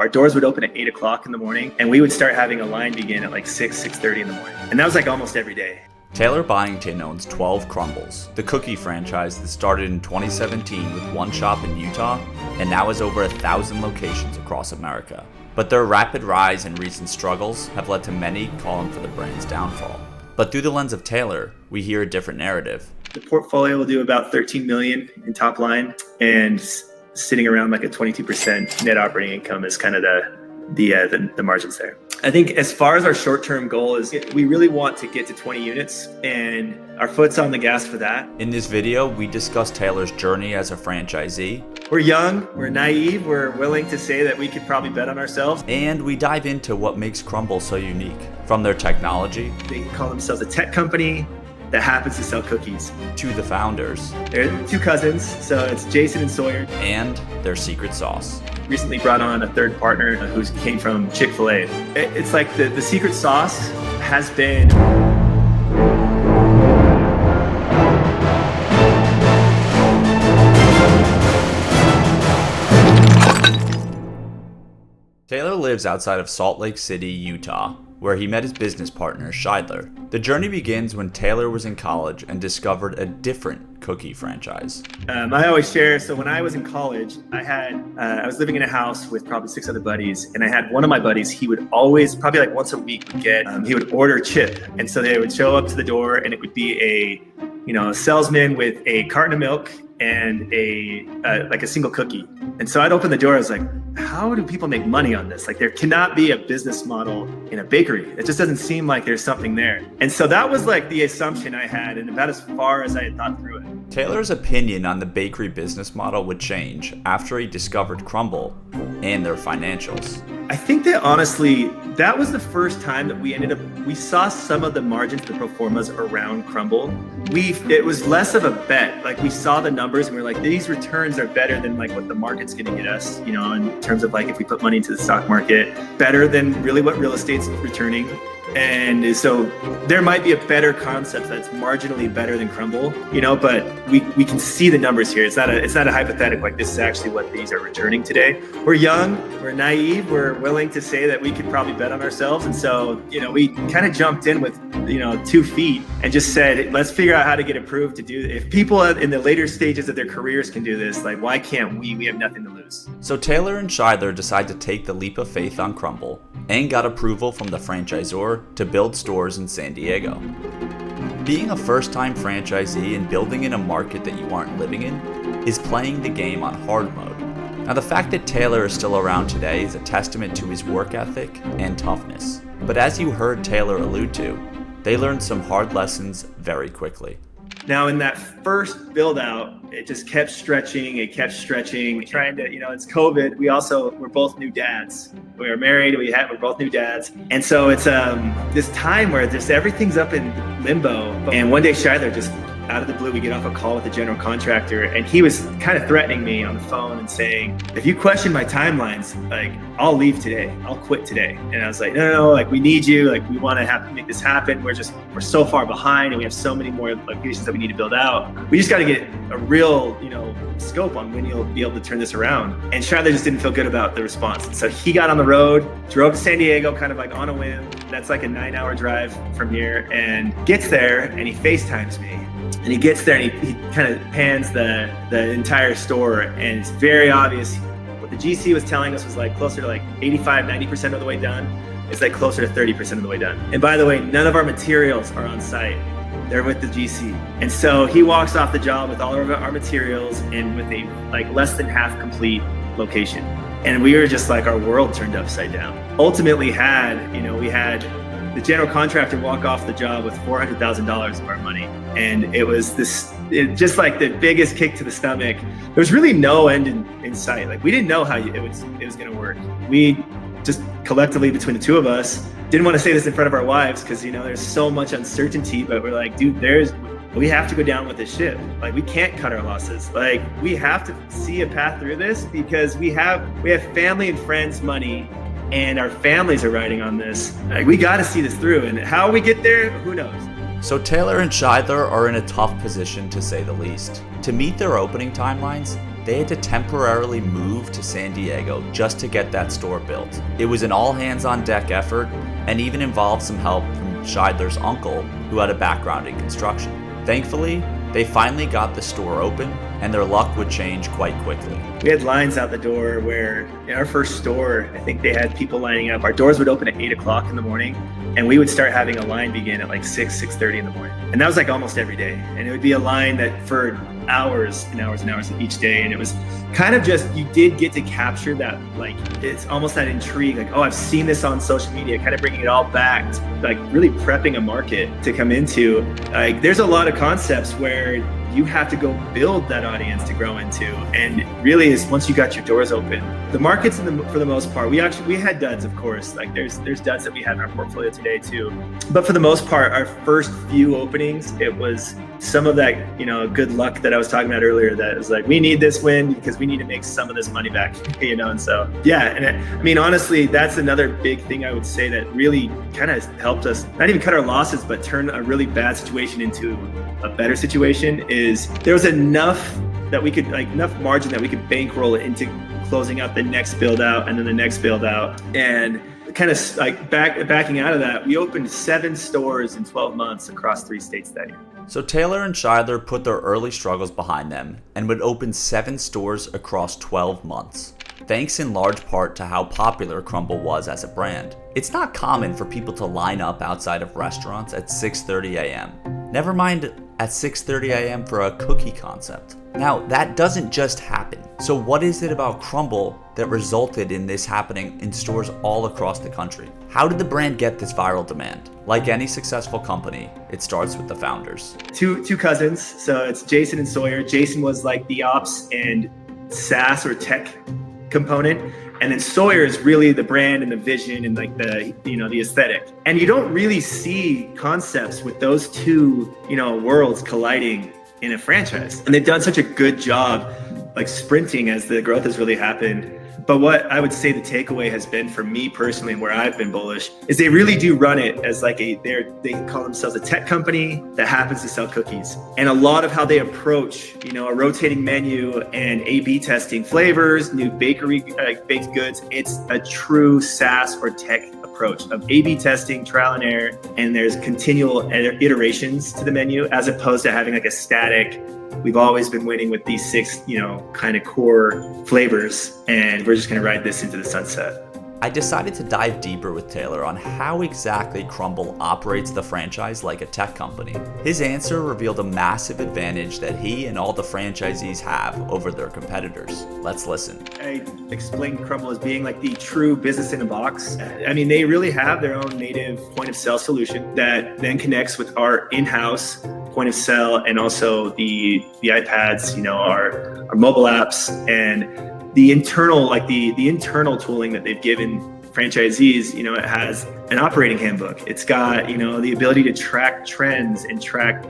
Our doors would open at 8 o'clock in the morning, and we would start having a line begin at like 6:30 in the morning. And that was like almost every day. Taylor Byington owns 12 Crumbls, the cookie franchise that started in 2017 with one shop in Utah and now has over 1,000 locations across America. But their rapid rise and recent struggles have led to many calling for the brand's downfall. But through the lens of Taylor, we hear a different narrative. The portfolio will do about 13 million in top line, and sitting around like a 22% net operating income is kind of the margins there. I think as far as our short-term goal is, we really want to get to 20 units, and our foot's on the gas for that. In this video, we discuss Taylor's journey as a franchisee. We're young, we're naive, we're willing to say that we could probably bet on ourselves. And we dive into what makes Crumbl so unique, from their technology. They call themselves a tech company that happens to sell cookies. To the founders. They're two cousins, so it's Jason and Sawyer. And their secret sauce. Recently brought on a third partner who came from Chick-fil-A. It's like the secret sauce has been Taylor lives outside of Salt Lake City, Utah, where he met his business partner, Scheidler. The journey begins when Taylor was in college and discovered a different cookie franchise. I always share, so when I was in college, I was living in a house with probably 6 other buddies, and I had one of my buddies, he would always, probably like once a week, he would order chip. And so they would show up to the door, and it would be a salesman with a carton of milk and a single cookie. And so I'd open the door, I was like, how do people make money on this? Like, there cannot be a business model in a bakery. It just doesn't seem like there's something there. And so that was like the assumption I had, and about as far as I had thought through it. Taylor's opinion on the bakery business model would change after he discovered Crumbl and their financials. I think that honestly, that was the first time that we saw some of the margins, the pro formas around Crumbl. It was less of a bet. Like, we saw the numbers and we were like, these returns are better than like what the market's gonna get us, in terms of like if we put money into the stock market, better than really what real estate's returning. And so there might be a better concept that's marginally better than Crumbl, but we can see the numbers here. It's not a hypothetical, like this is actually what these are returning today. We're young, we're naive, we're willing to say that we could probably bet on ourselves. And so, we kind of jumped in with, 2 feet and just said, let's figure out how to get approved to do this. If people in the later stages of their careers can do this, like, why can't we? We have nothing to lose. So Taylor and Scheidler decided to take the leap of faith on Crumbl and got approval from the franchisor to build stores in San Diego. Being a first-time franchisee and building in a market that you aren't living in is playing the game on hard mode. Now, the fact that Taylor is still around today is a testament to his work ethic and toughness. But as you heard Taylor allude to, they learned some hard lessons very quickly. Now, in that first build out, it just kept stretching. Trying to, it's COVID. We're both new dads. We are married. We're both new dads. And so it's this time where just everything's up in limbo. And one day, Scheidler, just out of the blue, we get off a call with the general contractor, and he was kind of threatening me on the phone and saying, if you question my timelines, like, I'll leave today. I'll quit today. And I was like, no, like, we need you. Like, we want to make this happen. We're so far behind, and we have so many more locations that we need to build out. We just got to get a real, scope on when you'll be able to turn this around. And Scheidler just didn't feel good about the response. And so he got on the road, drove to San Diego, kind of like on a whim. That's like a 9-hour drive from here, and gets there, and he FaceTimes me. And he gets there and he kind of pans the entire store, and it's very obvious what the GC was telling us was like closer to like 85-90% of the way done. It's like closer to 30% of the way done. And by the way, none of our materials are on site. They're with the GC. And so he walks off the job with all of our materials and with a like less than half complete location. And we were just like, our world turned upside down. Ultimately we had the general contractor walk off the job with $400,000 of our money. And it was just like the biggest kick to the stomach. There was really no end in sight. Like, we didn't know how it was gonna work. We just collectively, between the two of us, didn't want to say this in front of our wives because, there's so much uncertainty, but we're like, dude, we have to go down with this ship. Like, we can't cut our losses. Like, we have to see a path through this because we have family and friends money, and our families are riding on this. Like, we got to see this through, and how we get there, who knows? So Taylor and Scheidler are in a tough position, to say the least. To meet their opening timelines, they had to temporarily move to San Diego just to get that store built. It was an all-hands-on-deck effort and even involved some help from Scheidler's uncle, who had a background in construction. Thankfully, they finally got the store open, and their luck would change quite quickly. We had lines out the door where in our first store, I think they had people lining up. Our doors would open at 8 o'clock in the morning, and we would start having a line begin at like 6:30 in the morning. And that was like almost every day. And it would be a line that for hours and hours and hours each day. And it was kind of just, you did get to capture that, like, it's almost that intrigue, like, oh, I've seen this on social media, kind of bringing it all back to, like, really prepping a market to come into. Like, there's a lot of concepts where you have to go build that audience to grow into. And really is once you got your doors open, the markets for the most part, we had duds, of course, like there's duds that we have in our portfolio today too. But for the most part, our first few openings, it was some of that, good luck that I was talking about earlier, that was like, we need this win because we need to make some of this money back, and so, yeah. And honestly, that's another big thing I would say that really kind of helped us, not even cut our losses, but turn a really bad situation into a better situation, is there was enough that we could, enough margin that we could bankroll into closing out the next build out and then the next build out. And kind of backing out of that, we opened 7 stores in 12 months across 3 states that year. So Taylor and Scheidler put their early struggles behind them and would open 7 stores across 12 months. Thanks in large part to how popular Crumbl was as a brand. It's not common for people to line up outside of restaurants at 6:30 a.m. Never mind at 6:30 a.m. for a cookie concept. Now, that doesn't just happen. So what is it about Crumbl that resulted in this happening in stores all across the country? How did the brand get this viral demand? Like any successful company, it starts with the founders. Two cousins, so it's Jason and Sawyer. Jason was like the ops and SaaS or tech component, and then Sawyer is really the brand and the vision and like the the aesthetic. And you don't really see concepts with those two worlds colliding in a franchise. And they've done such a good job like sprinting as the growth has really happened. But what I would say the takeaway has been for me personally, and where I've been bullish, is they really do run it as like they call themselves a tech company that happens to sell cookies. And a lot of how they approach, a rotating menu and A/B testing flavors, new bakery baked goods, it's a true SaaS or tech approach of A/B testing, trial and error, and there's continual iterations to the menu as opposed to having like a static, we've always been winning with these 6, kind of core flavors, and we're just going to ride this into the sunset. I decided to dive deeper with Taylor on how exactly Crumbl operates the franchise like a tech company. His answer revealed a massive advantage that he and all the franchisees have over their competitors. Let's listen. I explained Crumbl as being like the true business in a box. I mean, they really have their own native point of sale solution that then connects with our in-house point of sale and also the iPads, our mobile apps, and the internal, the internal tooling that they've given franchisees. It has an operating handbook. It's got, the ability to track trends and track,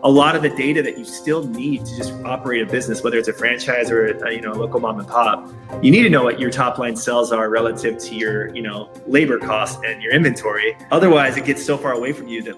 a lot of the data that you still need to just operate a business, whether it's a franchise or a local mom and pop. You need to know what your top line sales are relative to your labor costs and your inventory. Otherwise, it gets so far away from you that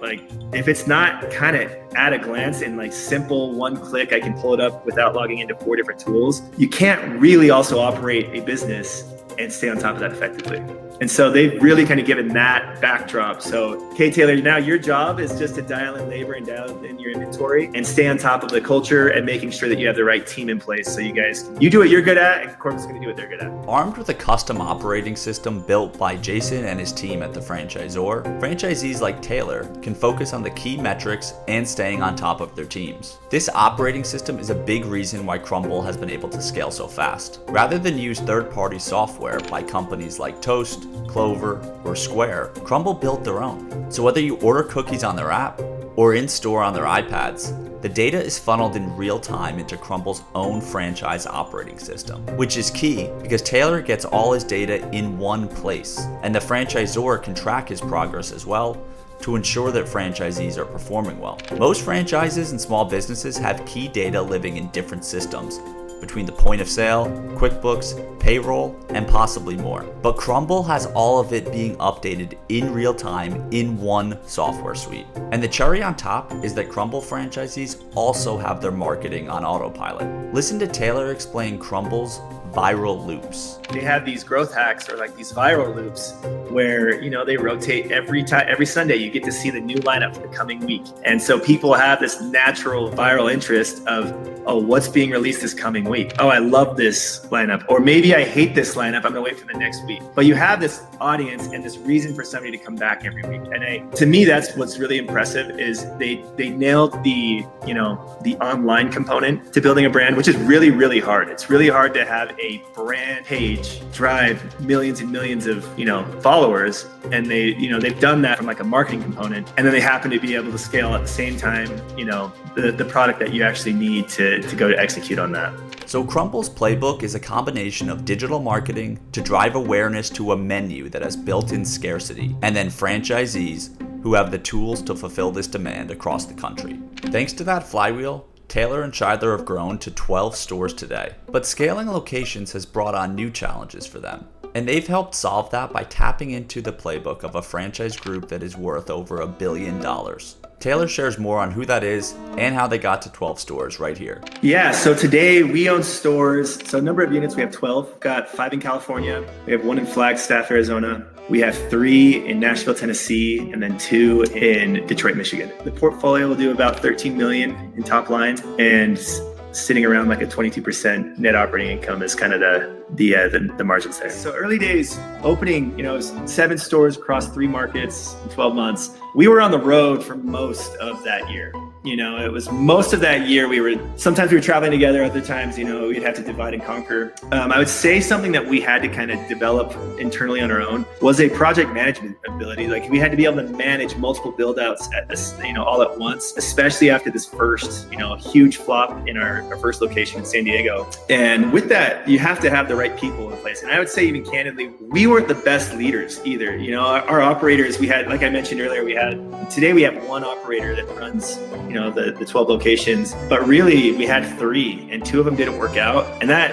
if it's not kind of at a glance and simple one click, I can pull it up without logging into 4 different tools, you can't really also operate a business and stay on top of that effectively. And so they've really kind of given that backdrop. So, okay, Taylor, now your job is just to dial in labor and dial in your inventory and stay on top of the culture and making sure that you have the right team in place. So you do what you're good at, and Corp's going to do what they're good at. Armed with a custom operating system built by Jason and his team at the franchisor, franchisees like Taylor can focus on the key metrics and staying on top of their teams. This operating system is a big reason why Crumbl has been able to scale so fast. Rather than use third-party software by companies like Toast, Clover, or Square, Crumbl built their own. So whether you order cookies on their app or in store on their iPads, the data is funneled in real time into Crumbl's own franchise operating system, which is key because Taylor gets all his data in one place, and the franchisor can track his progress as well to ensure that franchisees are performing well. Most franchises and small businesses have key data living in different systems, between the point of sale, QuickBooks, payroll, and possibly more. But Crumbl has all of it being updated in real time in one software suite. And the cherry on top is that Crumbl franchisees also have their marketing on autopilot. Listen to Taylor explain Crumbl's viral loops. They have these growth hacks or like these viral loops where, they rotate every Sunday. You get to see the new lineup for the coming week. And so people have this natural viral interest of, oh, what's being released this coming week? Oh, I love this lineup. Or maybe I hate this lineup. I'm gonna wait for the next week. But you have this audience and this reason for somebody to come back every week. And to me, that's what's really impressive is they nailed the online component to building a brand, which is really, really hard. It's really hard to have a brand page drive millions and millions of followers, and they've done that from like a marketing component, and then they happen to be able to scale at the same time the product that you actually need to go to execute on that. So Crumbl's playbook is a combination of digital marketing to drive awareness to a menu that has built-in scarcity, and then franchisees who have the tools to fulfill this demand across the country. Thanks to that flywheel, Taylor and Scheidler have grown to 12 stores today, but scaling locations has brought on new challenges for them. And they've helped solve that by tapping into the playbook of a franchise group that is worth over $1 billion. Taylor shares more on who that is and how they got to 12 stores right here. Yeah, so today we own stores. So number of units, we have 12. We've got 5 in California. We have 1 in Flagstaff, Arizona. We have 3 in Nashville, Tennessee, and then 2 in Detroit, Michigan. The portfolio will do about 13 million in top line, and sitting around like a 22% net operating income is kind of the margins there. So early days, opening, it was 7 stores across 3 markets in 12 months. We were on the road for most of that year. It was most of that year sometimes we were traveling together, other times, we'd have to divide and conquer. I would say something that we had to kind of develop internally on our own was a project management ability. Like we had to be able to manage multiple build outs at this, all at once, especially after this first, huge flop in our first location in San Diego. And with that, you have to have the right people in place. And I would say even candidly, we weren't the best leaders either. Our operators, we had, like I mentioned earlier, today we have 1 operator that runs, the 12 locations, but really we had 3 and 2 of them didn't work out. And that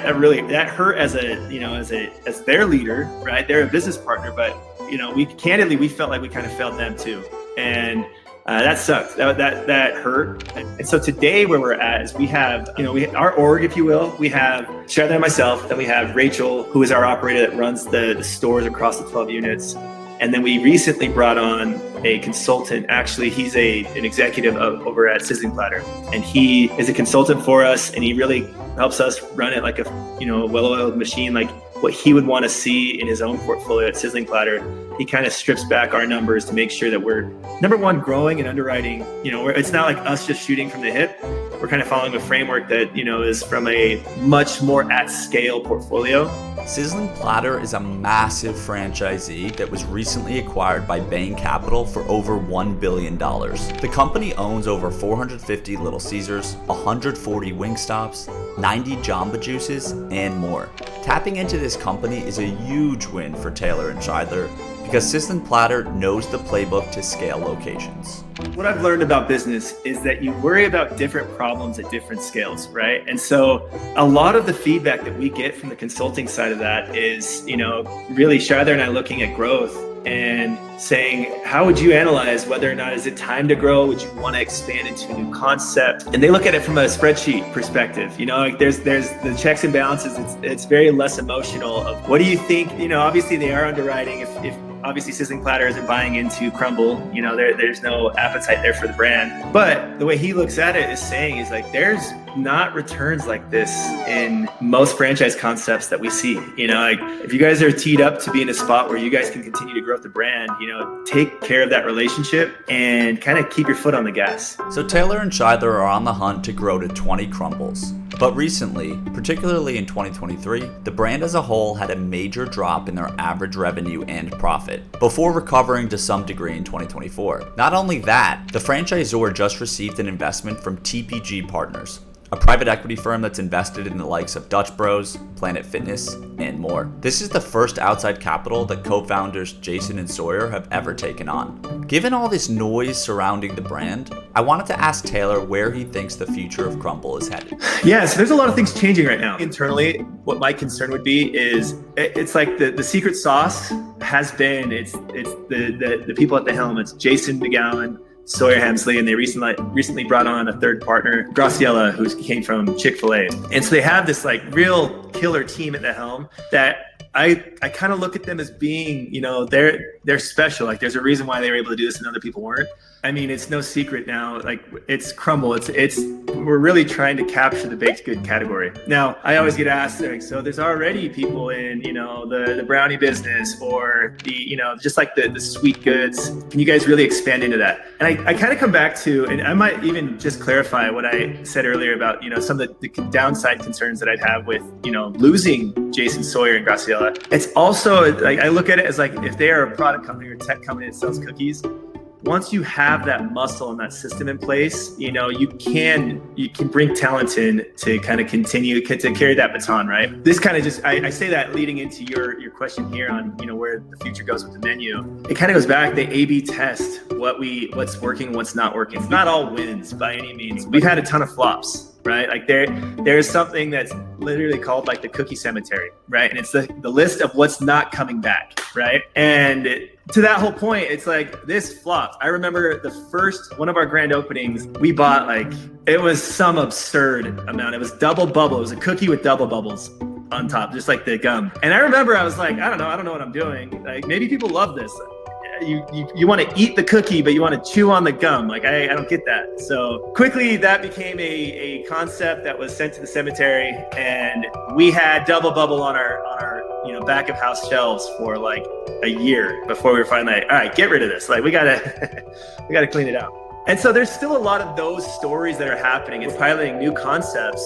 hurt as as their leader, right? They're a business partner, but we felt like we kind of failed them too. And that sucked. That hurt. And so today where we're at is we have, our org, if you will, we have Scheidler and myself, then we have Rachel, who is our operator that runs the stores across the 12 units. And then we recently brought on a consultant. Actually, he's an executive over at Sizzling Platter, and he is a consultant for us, and he really helps us run it like a well-oiled machine, like what he would want to see in his own portfolio at Sizzling Platter. He kind of strips back our numbers to make sure that we're, number one, growing and underwriting. It's not like us just shooting from the hip. We're kind of following a framework that, is from a much more at scale portfolio. Sizzling Platter is a massive franchisee that was recently acquired by Bain Capital for over $1 billion. The company owns over 450 Little Caesars, 140 Wingstops, 90 Jamba Juices, and more. Tapping into this company is a huge win for Taylor and Scheidler because Sizzling Platter knows the playbook to scale locations. What I've learned about business is that you worry about different problems at different scales, right? And so a lot of the feedback that we get from the consulting side of that is, really Scheidler and I looking at growth and saying, how would you analyze whether or not is it time to grow? Would you want to expand into a new concept? And they look at it from a spreadsheet perspective. There's the checks and balances. It's very less emotional of what do you think? Obviously they are underwriting. If obviously Sizzling Platter isn't buying into Crumbl, there's no appetite there for the brand. But the way he looks at it is saying is like, there's not returns like this in most franchise concepts that we see. If you guys are teed up to be in a spot where you guys can continue to grow the brand, take care of that relationship and kind of keep your foot on the gas. So Taylor and Scheidler are on the hunt to grow to 20 Crumbls. But recently, particularly in 2023, the brand as a whole had a major drop in their average revenue and profit, before recovering to some degree in 2024. Not only that, the franchisor just received an investment from TPG Partners, a private equity firm that's invested in the likes of Dutch Bros, Planet Fitness, and more. This is the first outside capital that co-founders Jason and Sawyer have ever taken on. Given all this noise surrounding the brand, I wanted to ask Taylor where he thinks the future of Crumbl is headed. Yeah, so there's a lot of things changing right now. Internally, what my concern would be is it's like the secret sauce has been, it's the people at the helm. It's Jason McGowan, Sawyer Hemsley, and they recently brought on a third partner, Graciela, who came from Chick-fil-A. And so they have this like real killer team at the helm that I kind of look at them as being, you know, they're special. Like there's a reason why they were able to do this and other people weren't. I mean, it's no secret now, like it's Crumbl. We're really trying to capture the baked good category. Now, I always get asked, like, so there's already people in, you know, the brownie business or the, you know, just like the sweet goods. Can you guys really expand into that? And I kind of come back to, and I might even just clarify what I said earlier about, you know, some of the downside concerns that I'd have with, you know, losing Jason, Sawyer, and Graciela. It's also like, I look at it as like, if they are a product company or tech company that sells cookies, once you have that muscle and that system in place, you know, you can bring talent in to kind of continue to carry that baton, right? This kind of just, I say that leading into your question here on, you know, where the future goes with the menu. It kind of goes back, they A/B test what's working, what's not working. It's not all wins by any means. We've had a ton of flops, right? Like there's something that's literally called like the cookie cemetery, right? And it's the list of what's not coming back, right? And to that whole point, it's like this flopped. I remember one of our grand openings, we bought like, it was some absurd amount. It was double bubble. It was a cookie with double bubbles on top, just like the gum. And I remember I was like, I don't know what I'm doing. Like maybe people love this. You want to eat the cookie, but you want to chew on the gum. Like I don't get that. So quickly that became a concept that was sent to the cemetery, and we had double bubble on our you know, back of house shelves for like a year before we were finally like, all right, get rid of this. Like we gotta clean it out. And so there's still a lot of those stories that are happening. It's piloting new concepts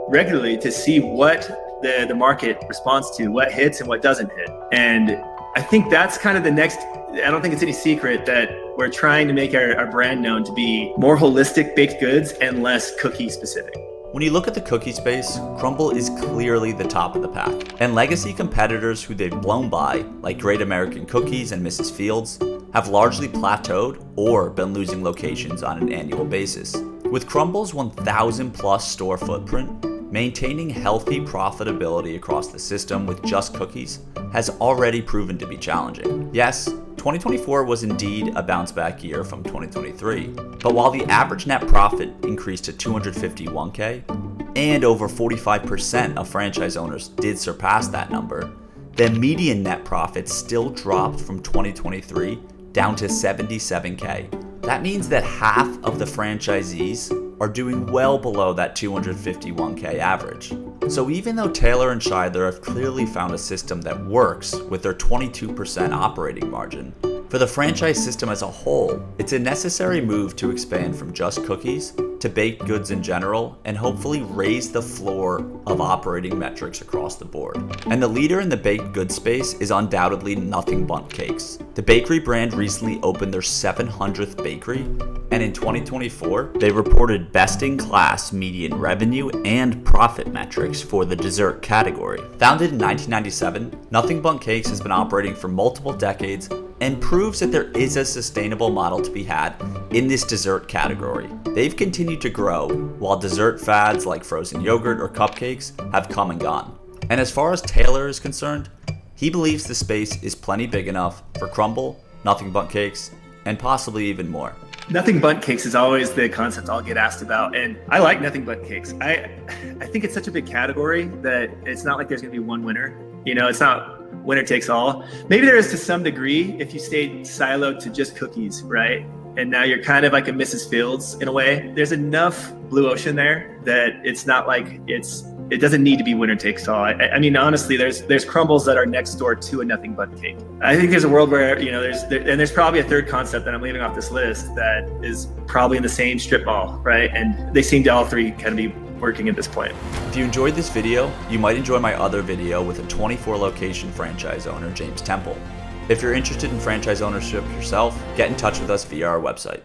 regularly to see what the market responds to, what hits and what doesn't hit. And I think that's kind of the next, I don't think it's any secret that we're trying to make our brand known to be more holistic baked goods and less cookie specific. When you look at the cookie space, Crumbl is clearly the top of the pack. And legacy competitors who they've blown by, like Great American Cookies and Mrs. Fields, have largely plateaued or been losing locations on an annual basis. With Crumbl's 1,000 plus store footprint, maintaining healthy profitability across the system with just cookies has already proven to be challenging. Yes, 2024 was indeed a bounce back year from 2023, but while the average net profit increased to $251K, and over 45% of franchise owners did surpass that number, the median net profit still dropped from 2023 down to $77K. That means that half of the franchisees are doing well below that $251K average. So even though Taylor and Scheidler have clearly found a system that works with their 22% operating margin, for the franchise system as a whole, it's a necessary move to expand from just cookies to baked goods in general and hopefully raise the floor of operating metrics across the board. And the leader in the baked goods space is undoubtedly Nothing Bundt Cakes. The bakery brand recently opened their 700th bakery, and in 2024, they reported best-in-class median revenue and profit metrics for the dessert category. Founded in 1997, Nothing Bundt Cakes has been operating for multiple decades and proves that there is a sustainable model to be had in this dessert category. They've continued to grow, while dessert fads like frozen yogurt or cupcakes have come and gone. And as far as Taylor is concerned, he believes the space is plenty big enough for Crumbl, Nothing Bundt Cakes, and possibly even more. Nothing Bundt Cakes is always the concept I'll get asked about, and I like Nothing Bundt Cakes. I think it's such a big category that it's not like there's going to be one winner. You know, it's not winner takes all. Maybe there is to some degree if you stayed siloed to just cookies, right? And now you're kind of like a Mrs. Fields in a way. There's enough blue ocean there that it's not like it doesn't need to be winner takes all. I mean, honestly, there's Crumbls that are next door to a Nothing Bundt Cake. I think there's a world where, you know, there's probably a third concept that I'm leaving off this list that is probably in the same strip mall, right? And they seem to all three kind of be working at this point. If you enjoyed this video, you might enjoy my other video with a 24 location franchise owner, James Temple. If you're interested in franchise ownership yourself, get in touch with us via our website.